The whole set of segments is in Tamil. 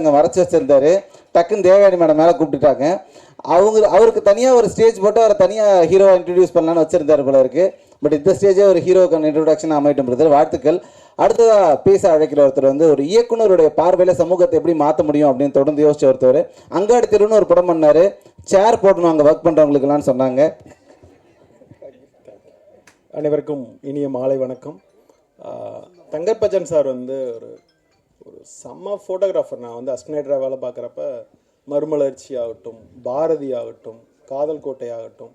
அங்கே மறைச்சி வச்சிருந்தாரு. டக்குன்னு தேவயானி மேடம் மேலே கூப்பிட்டுட்டாங்க. அவருக்கு தனியாக ஒரு ஸ்டேஜ் போட்டு அவரை தனியாக ஹீரோவை இன்ட்ரடியூஸ் பண்ணலான்னு வச்சிருந்தாரு போல இருக்கு. பட் இந்த ஸ்டேஜே ஒரு ஹீரோக்கான இன்ட்ரோடக்ஷன் அமைட்டும் பிரதர், வாழ்த்துக்கள். அடுத்ததாக பேச அழைக்கிற ஒருத்தர் ஒரு இயக்குனருடைய பார்வையில் சமூகத்தை எப்படி மாற்ற முடியும் அப்படின்னு தொடர்ந்து யோசிச்ச ஒருத்தர். அங்காடி தெருன்னு ஒரு படம் பண்ணாரு. சேர் போடணும் அங்கே ஒர்க் பண்ணுறவங்களுக்குலாம் சொன்னாங்க. அனைவருக்கும் இனிய மாலை வணக்கம். தங்கர்பச்சன் சார் ஒரு செம்ம ஃபோட்டோகிராஃபர். நான் அஸ்டனேட்டராக வேலை பார்க்குறப்ப மறுமலர்ச்சி ஆகட்டும், பாரதி ஆகட்டும், காதல் கோட்டை ஆகட்டும்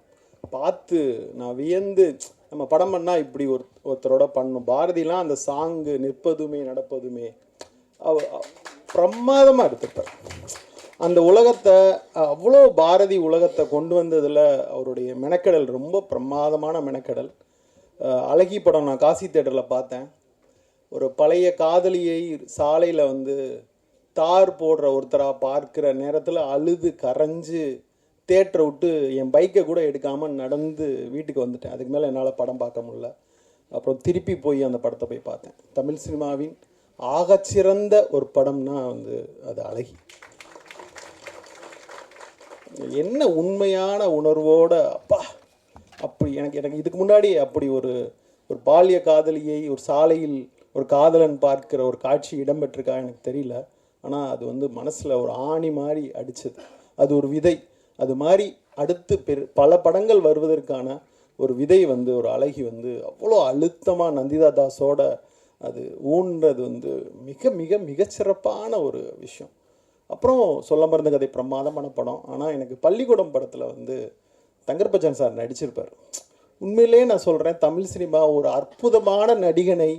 பார்த்து நான் வியந்து, நம்ம படம் பண்ணால் இப்படி ஒருத்தரோட பண்ணணும். பாரதிலாம் அந்த சாங்கு நிற்பதுமே நடப்பதுமே பிரமாதமாக எடுத்துட்டார். அந்த உலகத்தை அவ்வளோ பாரதி உலகத்தை கொண்டு வந்ததில் அவருடைய மெனக்கடல் ரொம்ப பிரமாதமான மெனக்கடல். அழகி படம் நான் காசி தேட்டரில் பார்த்தேன். ஒரு பழைய காதலியை சாலையில் தார் போடுற ஒருத்தராக பார்க்குற நேரத்தில் அழுது கரைஞ்சு தேட்டரை விட்டு என் பைக்கை கூட எடுக்காமல் நடந்து வீட்டுக்கு வந்துட்டேன். அதுக்கு மேலே என்னால் படம் பார்க்க முடியல. அப்புறம் திருப்பி போய் அந்த படத்தை போய் பார்த்தேன். தமிழ் சினிமாவின் ஆகச்சிறந்த ஒரு படம்னா அது அழகி. என்ன உண்மையான உணர்வோட அப்படி எனக்கு இதுக்கு முன்னாடி அப்படி ஒரு பால்ய காதலியை ஒரு சாலையில் ஒரு காதலன் பார்க்கிற ஒரு காட்சி இடம்பெற்றிருக்கா எனக்கு தெரியல. ஆனால் அது மனசில் ஒரு ஆணி மாதிரி அடித்தது. அது ஒரு விதை. அது மாதிரி அடுத்து பல படங்கள் வருவதற்கான ஒரு விதை ஒரு அழகி அவ்வளோ அழுத்தமாக நந்திதா தாஸோட அது ஊன்றது மிக மிக மிகச்சிறப்பான ஒரு விஷயம். அப்புறம் சொல்ல மறந்த கதை பிரமாதமான படம். ஆனால் எனக்கு பள்ளிக்கூடம் படத்தில் தங்கர்பச்சன் சார் நடிச்சிருப்பார். உண்மையிலே நான் சொல்கிறேன், தமிழ் சினிமா ஒரு அற்புதமான நடிகனை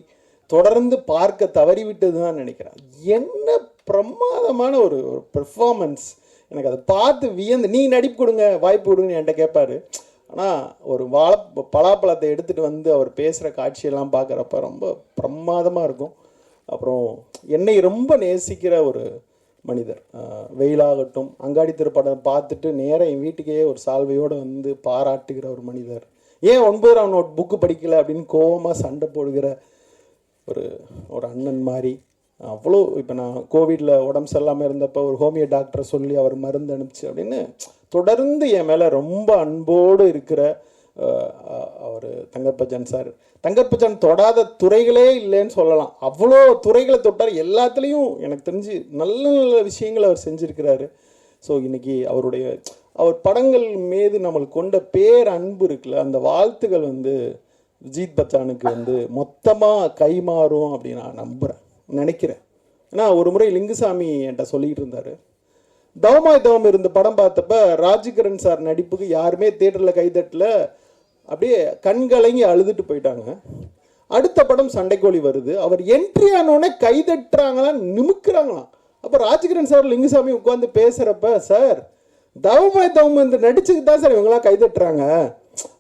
தொடர்ந்து பார்க்க தவறிவிட்டது தான் நினைக்கிறேன். என்ன பிரமாதமான ஒரு பெர்ஃபார்மன்ஸ். எனக்கு அதை பார்த்து வியந்து, நீ நடிப்பு கொடுங்க, வாய்ப்பு கொடுங்கன்னு என்கிட்ட கேட்பார். ஆனால் ஒரு பலாப்பழத்தை எடுத்துகிட்டு அவர் பேசுகிற காட்சியெல்லாம் பார்க்குறப்ப ரொம்ப பிரமாதமாக இருக்கும். அப்புறம் என்னை ரொம்ப நேசிக்கிற ஒரு மனிதர். வெயிலாகட்டும், அங்காடி திருப்படம் பார்த்துட்டு நேராக என் வீட்டுக்கே ஒரு சால்வையோடு பாராட்டுகிற ஒரு மனிதர். ஏன் 9ஆம் நோட் புக்கு படிக்கலை அப்படின்னு கோவமாக சண்டை போடுகிற ஒரு அண்ணன் மாதிரி. அவ்வளோ இப்போ நான் கோவிடில் உடம்பு சரியில்லாமல் இருந்தப்போ ஒரு ஹோமியோ டாக்டரை சொல்லி அவர் மருந்து அனுப்பிச்சு அப்படின்னு தொடர்ந்து என் மேலே ரொம்ப அன்போடு இருக்கிற அவர் தங்கர்பச்சன் சார். தங்கர்பச்சன் தொடாத துறைகளே இல்லைன்னு சொல்லலாம். அவ்வளோ துறைகளை தொட்டார். எல்லாத்துலேயும் எனக்கு தெரிஞ்சு நல்ல நல்ல விஷயங்களை அவர் செஞ்சுருக்கிறாரு. ஸோ இன்றைக்கி அவர் படங்கள் மீது நம்மளுக்கு கொண்ட பேர் அன்பு இருக்குல்ல, அந்த வாழ்த்துக்கள் விஜித் பச்சானுக்கு மொத்தமாக கைமாறும் அப்படின்னு நான் நினைக்கிறேன். ஏன்னா ஒரு முறை லிங்குசாமி என்கிட்ட சொல்லிக்கிட்டு இருந்தார், தவமாய் தவம் இருந்த படம் பார்த்தப்ப ராஜ்கிரண் சார் நடிப்புக்கு யாருமே தேட்டரில் கைதட்டல, அப்படியே கண்கலங்கி அழுதுட்டு போயிட்டாங்க. அடுத்த படம் சண்டைக்கோழி வருது, அவர் என்ட்ரி ஆனோடனே கைதட்டுறாங்களாம், நிமுக்குறாங்களாம். அப்போ ராஜ்கிரண் சார் லிங்குசாமி உட்காந்து பேசுகிறப்ப, சார் தவமாய் தவம் நடிச்சுக்கு தான் சார் இவங்களாம் கைதட்டுறாங்க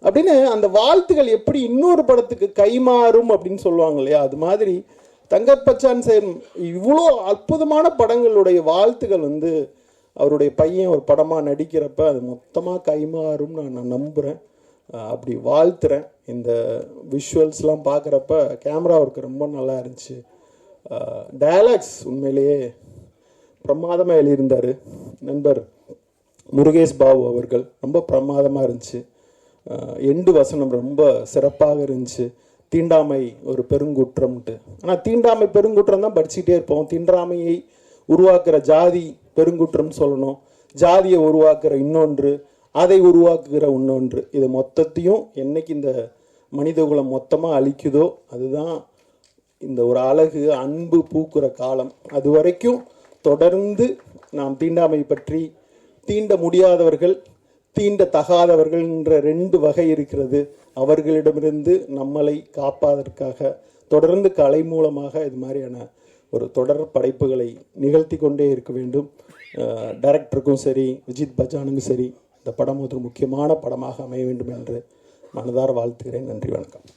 அப்படின்னு அந்த வாழ்த்துக்கள் எப்படி இன்னொரு படத்துக்கு கைமாறும் அப்படின்னு சொல்லுவாங்க இல்லையா, அது மாதிரி தங்கர்பச்சான் சார் இவ்வளோ அற்புதமான படங்களுடைய வாழ்த்துக்கள் அவருடைய பையன் ஒரு படமாக நடிக்கிறப்ப அது மொத்தமாக கைமாறும் நான் நம்புகிறேன். அப்படி வாழ்த்துறேன். இந்த விஷுவல்ஸ்லாம் பார்க்குறப்ப கேமரா ஒர்க்கு ரொம்ப நல்லா இருந்துச்சு. டயலாக்ஸ் உண்மையிலேயே பிரமாதமாக எழுதியிருந்தார் நண்பர் முருகேஷ் பாபு அவர்கள். ரொம்ப பிரமாதமாக இருந்துச்சு. எண்டு வசனம் ரொம்ப சிறப்பாக இருந்துச்சு. தீண்டாமை ஒரு பெருங்குற்றம்ட்டு. ஆனால் தீண்டாமை பெருங்குற்றம் தான் படிச்சுக்கிட்டே இருப்போம். தீண்டாமையை உருவாக்குற ஜாதி பெருங்குற்றம் சொல்லணும், ஜாதியை உருவாக்குற இன்னொன்று, அதை உருவாக்குகிற இன்னொன்று. இது மொத்தத்தையும் என்னைக்கு இந்த மனிதகுலம் மொத்தமாக அழிக்குதோ அதுதான் இந்த ஒரு அழகு அன்பு பூக்குற காலம். அது வரைக்கும் தொடர்ந்து நாம் தீண்டாமை பற்றி, தீண்ட முடியாதவர்கள் தீண்ட தகாதவர்கள் என்ற 2 வகை இருக்கிறது. அவர்களிடமிருந்து நம்மளை காப்பதற்காக தொடர்ந்து கலை மூலமாக இது மாதிரியான ஒரு தொடர் படைப்புகளை நிகழ்த்தி கொண்டே இருக்க வேண்டும். டைரக்டருக்கும் சரி, விஜித் பச்சானுக்கும் சரி, இந்த படம் ஒரு முக்கியமான படமாக அமைய வேண்டும் என்று மனதார வாழ்த்துகிறேன். நன்றி, வணக்கம்.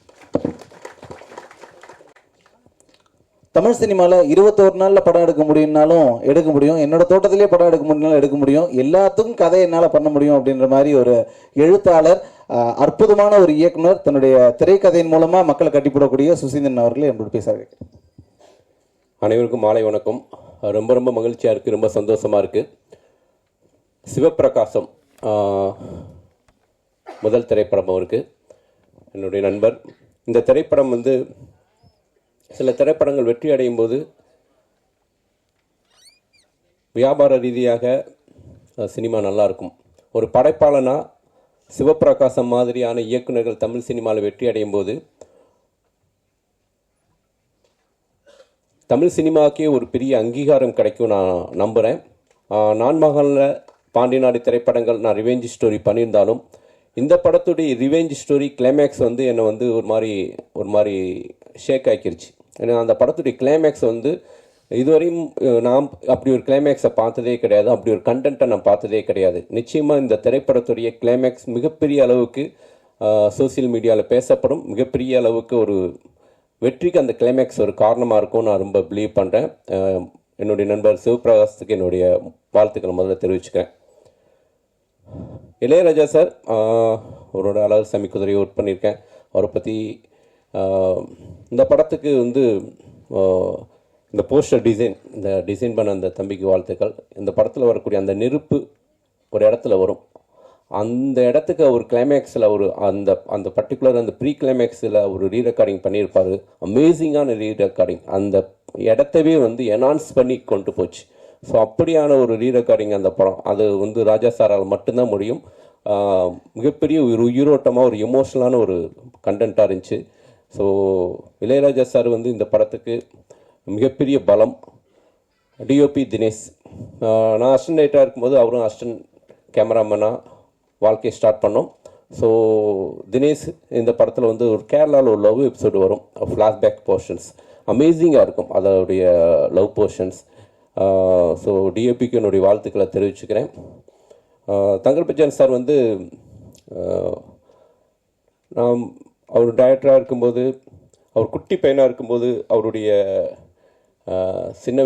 தமிழ் சினிமாவில் 21 நாளில் படம் எடுக்க முடியும்னாலும் எடுக்க முடியும், என்னோட தோட்டத்திலே படம் எடுக்க முடியும்னாலும் எடுக்க முடியும், எல்லாத்துக்கும் கதை என்னால் பண்ண முடியும் அப்படின்ற மாதிரி ஒரு எழுத்தாளர், அற்புதமான ஒரு இயக்குனர், தன்னுடைய திரைக்கதையின் மூலமாக மக்களை கட்டிப்படக்கூடிய சுசீந்திரன் அவர்களே என்னோட பேச. அனைவருக்கும் மாலை வணக்கம். ரொம்ப ரொம்ப மகிழ்ச்சியாக இருக்குது, ரொம்ப சந்தோஷமாக இருக்குது. சிவப்பிரகாசம் முதல் திரைப்படம் அவருக்கு, என்னுடைய நண்பர். இந்த திரைப்படம் வந்து சில திரைப்படங்கள் வெற்றி அடையும் போது வியாபார ரீதியாக சினிமா நல்லாயிருக்கும். ஒரு படைப்பாளனாக சிவப்பிரகாசம் மாதிரியான இயக்குநர்கள் தமிழ் சினிமாவில் வெற்றி அடையும் போது தமிழ் சினிமாவுக்கே ஒரு பெரிய அங்கீகாரம் கிடைக்கும் நான் நம்புகிறேன். நான் மகனில் பாண்டியநாடு திரைப்படங்கள் நான் ரிவெஞ்ச் ஸ்டோரி பண்ணியிருந்தாலும் இந்த படத்துடைய ரிவெஞ்ச் ஸ்டோரி கிளைமேக்ஸ் வந்து என்னை வந்து ஒரு மாதிரி ஷேக் ஆக்கிருச்சு. ஏன்னா அந்த படத்துடைய கிளைமேக்ஸ் வந்து இதுவரையும் நான் அப்படி ஒரு கிளைமேக்ஸை பார்த்ததே கிடையாது, அப்படி ஒரு கண்டென்ட்டை நான் பார்த்ததே கிடையாது. நிச்சயமாக இந்த திரைப்படத்துடைய கிளைமேக்ஸ் மிகப்பெரிய அளவுக்கு சோசியல் மீடியாவில் பேசப்படும், மிகப்பெரிய அளவுக்கு ஒரு வெற்றிக்கு அந்த கிளைமேக்ஸ் ஒரு காரணமாக இருக்கும் நான் ரொம்ப பிலீவ் பண்ணுறேன். என்னுடைய நண்பர் சிவபிரகாசத்துக்கு என்னுடைய வாழ்த்துக்களை முதல்ல தெரிவிச்சுக்கிறேன். இளையராஜா சார் அவரோட அழகு சாமி குதிரையை ஒர்க் பண்ணியிருக்கேன். அவரை பற்றி இந்த படத்துக்கு வந்து இந்த போஸ்டர் டிசைன் பண்ண அந்த தம்பிக்கு வாழ்த்துக்கள். இந்த படத்தில் வரக்கூடிய அந்த நெருப்பு ஒரு இடத்துல வரும், அந்த இடத்துக்கு ஒரு கிளைமேக்ஸில் ஒரு அந்த பர்டிகுலர் அந்த ப்ரீ கிளைமேக்ஸில் ஒரு ரீரெக்கார்டிங் பண்ணியிருப்பார். அமேசிங்கான ரீரெக்கார்டிங், அந்த இடத்தவே வந்து என்ஹான்ஸ் பண்ணி கொண்டு போச்சு. ஸோ அப்படியான ஒரு ரீரெக்கார்டிங் அந்த படம், அது வந்து ராஜா சாரால் மட்டும்தான் முடியும். மிகப்பெரிய ஒரு உயிரோட்டமாக ஒரு எமோஷனலான ஒரு கண்டென்ட்டாக இருந்துச்சு. ஸோ இளையராஜா சார் வந்து இந்த படத்துக்கு மிகப்பெரிய பலம். டிஓபி தினேஷ், நான் அசிஸ்டன்ட் ரைட்டராக இருக்கும்போது அவரும் அசிஸ்டன்ட் கேமராமேனாக வாழ்க்கையை ஸ்டார்ட் பண்ணோம். ஸோ தினேஷ் இந்த படத்தில் வந்து ஒரு கேரளாவில் ஒரு லவ் எபிசோடு வரும், ஃப்ளாஷ்பேக் போர்ஷன்ஸ் அமேசிங்காக இருக்கும் அதோடைய லவ் போர்ஷன்ஸ். ஸோ டிஓபிக்கு என்னுடைய வாழ்த்துக்களை தெரிவிச்சுக்கிறேன். தங்கர் பச்சான் சார் வந்து நான் அவர் டைரக்டராக இருக்கும்போது, அவர் குட்டி பையனாக இருக்கும்போது அவருடைய சின்ன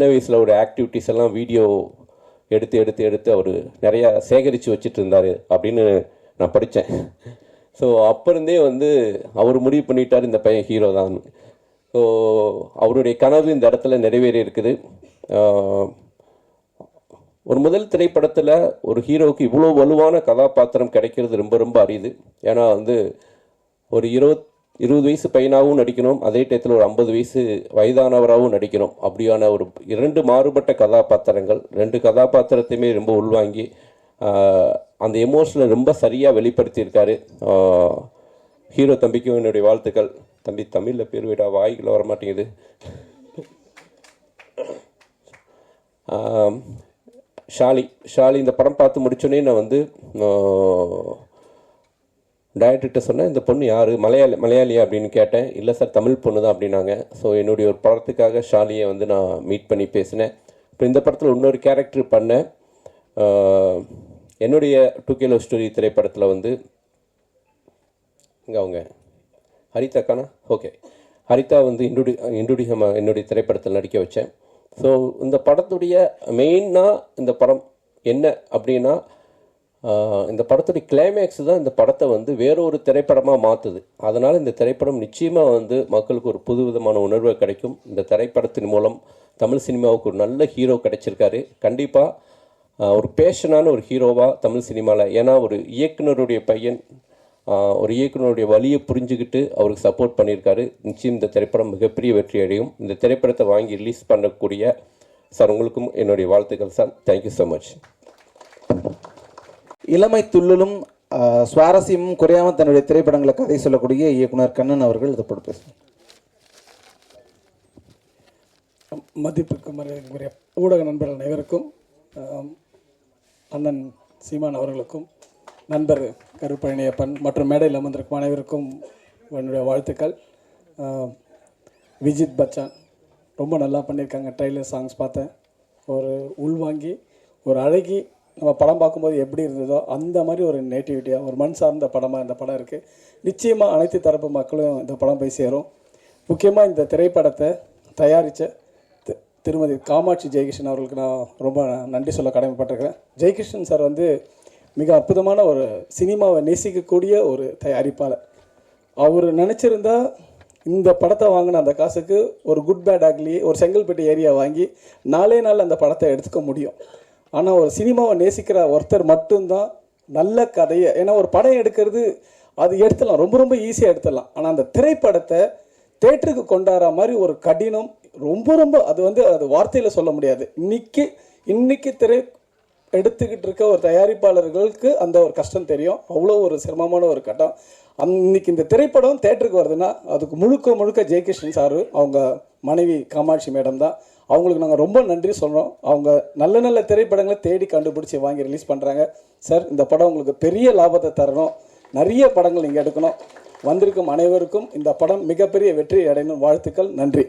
வயசில் ஒரு ஆக்டிவிட்டீஸ் எல்லாம் வீடியோ எடுத்து அவர் நிறையா சேகரித்து வச்சுட்டு இருந்தார் அப்படின்னு நான் படித்தேன். ஸோ அப்போ இருந்தே வந்து அவர் முடிவு பண்ணிட்டார் இந்த பையன் ஹீரோ தான். ஸோ அவருடைய கனவு இந்த இடத்துல நிறைவேறி இருக்குது. ஒரு முதல் திரைப்படத்தில் ஒரு ஹீரோவுக்கு இவ்வளோ வலுவான கதாபாத்திரம் கிடைக்கிறது ரொம்ப ரொம்ப அரிது. ஏன்னா வந்து ஒரு 20 வயசு பையனாகவும் நடிக்கணும், அதே டயத்தில் ஒரு 50 வயசு வயதானவராகவும் நடிக்கணும். அப்படியான ஒரு 2 மாறுபட்ட கதாபாத்திரங்கள், 2 கதாபாத்திரத்தையுமே ரொம்ப உள்வாங்கி அந்த எமோஷனை ரொம்ப சரியாக வெளிப்படுத்தியிருக்காரு. ஹீரோ தம்பிக்கும் என்னுடைய வாழ்த்துக்கள். தம்பி தமிழில் பேர் விடா வாய்களை வரமாட்டேங்குது. ஷாலி இந்த படம் பார்த்து முடிச்சோடனே நான் வந்து டைரக்டர்கிட்ட சொன்னேன், இந்த பொண்ணு யார், மலையாளியா அப்படின்னு கேட்டேன். இல்லை சார் தமிழ் பொண்ணு தான் அப்படின்னாங்க. ஸோ என்னுடைய ஒரு படத்துக்காக ஷாலியை வந்து நான் மீட் பண்ணி பேசினேன். இப்போ இந்த படத்தில் இன்னொரு கேரக்டர் பண்ணேன். என்னுடைய 2K லவ் ஸ்டோரி திரைப்படத்தில் வந்து இங்கே அவங்க ஹரிதாக்கானா, ஓகே, ஹரிதா வந்து என்னுடைய திரைப்படத்தில் நடிக்க வச்சேன். ஸோ இந்த படத்துடைய மெயினாக இந்த படம் என்ன அப்படின்னா, இந்த படத்துடைய கிளைமேக்ஸ் தான் இந்த படத்தை வந்து வேறொரு திரைப்படமாக மாற்றுது. அதனால் இந்த திரைப்படம் நிச்சயமாக வந்து மக்களுக்கு ஒரு புது விதமான உணர்வை கிடைக்கும். இந்த திரைப்படத்தின் மூலம் தமிழ் சினிமாவுக்கு ஒரு நல்ல ஹீரோ கிடைச்சிருக்காரு. கண்டிப்பாக ஒரு பேஷனான ஒரு ஹீரோவாக தமிழ் சினிமாவில், ஏன்னா ஒரு இயக்குனருடைய பையன் ஒரு இயக்குனருடைய வழியை புரிஞ்சுக்கிட்டு அவருக்கு சப்போர்ட் பண்ணியிருக்காரு. நிச்சயம் இந்த திரைப்படம் மிகப்பெரிய வெற்றி அடையும். இந்த திரைப்படத்தை வாங்கி ரிலீஸ் பண்ணக்கூடிய சார் உங்களுக்கும் என்னுடைய வாழ்த்துக்கள் சார். Thank you so much. இளமை துள்ளும் சுவாரஸ்யமும் குறையாமல் தன்னுடைய திரைப்படங்களை கதை சொல்லக்கூடிய இயக்குனர் கண்ணன் அவர்கள் இதை போட்டு பேசுவார். மதிப்புக்கு மரியாதைக்குரிய ஊடக நண்பர்கள் அனைவருக்கும், அண்ணன் சீமான் அவர்களுக்கும், நண்பர் கருப்பழனியப்பன் மற்றும் மேடையில் அமர்ந்திருக்கும் அனைவருக்கும் என்னுடைய வாழ்த்துக்கள். விஜித் பச்சான் ரொம்ப நல்லா பண்ணியிருக்காங்க. ட்ரெய்லர் சாங்ஸ் பார்த்தேன், ஒரு உள்வாங்கி ஒரு அழகி நம்ம படம் பார்க்கும்போது எப்படி இருந்ததோ அந்த மாதிரி ஒரு நேட்டிவிட்டியாக ஒரு மண் சார்ந்த படமாக இந்த படம் இருக்குது. நிச்சயமாக அனைத்து தரப்பு மக்களும் இந்த படம் போய் சேரும். முக்கியமாக இந்த திரைப்படத்தை தயாரித்த திருமதி காமாட்சி ஜெயகிருஷ்ணன் அவர்களுக்கு நான் ரொம்ப நன்றி சொல்ல கடமைப்பட்டிருக்கிறேன். ஜெயகிருஷ்ணன் சார் வந்து மிக அற்புதமான ஒரு சினிமாவை நேசிக்கக்கூடிய ஒரு தயாரிப்பாளர். அவர் நினச்சிருந்தா இந்த படத்தை வாங்கின அந்த காசுக்கு ஒரு குட் பேட் ஆக்லி ஒரு செங்கல்பட்டு ஏரியா வாங்கி 4 நாள் அந்த படத்தை எடுத்துக்க முடியும். ஆனால் ஒரு சினிமாவை நேசிக்கிற ஒருத்தர் மட்டும்தான் நல்ல கதையை, ஏன்னா ஒரு படம் எடுக்கிறது அது எடுத்துடலாம், ரொம்ப ரொம்ப ஈஸியாக எடுத்துடலாம். ஆனால் அந்த திரைப்படத்தை தேட்டருக்கு கொண்டாடுற மாதிரி ஒரு கடினம் ரொம்ப ரொம்ப அது வார்த்தையில் சொல்ல முடியாது. இன்னைக்கு எடுத்துக்கிட்டு இருக்க ஒரு தயாரிப்பாளர்களுக்கு அந்த ஒரு கஷ்டம் தெரியும். அவ்வளோ ஒரு சிரமமான ஒரு கட்டம். அன்னைக்கு இந்த திரைப்படம் தேட்டருக்கு வருதுன்னா அதுக்கு முழுக்க ஜெயகிருஷ்ணன் சாரு, அவங்க மனைவி காமாட்சி மேடம் தான். அவங்களுக்கு நாங்கள் ரொம்ப நன்றி சொல்கிறோம். அவங்க நல்ல திரைப்படங்களை தேடி கண்டுபிடிச்சி வாங்கி ரிலீஸ் பண்ணுறாங்க. சார், இந்த படம் உங்களுக்கு பெரிய லாபத்தை தரணும், நிறைய படங்கள் நீங்கள் எடுக்கணும். வந்திருக்கும் அனைவருக்கும் இந்த படம் மிகப்பெரிய வெற்றி அடையணும். வாழ்த்துக்கள். நன்றி.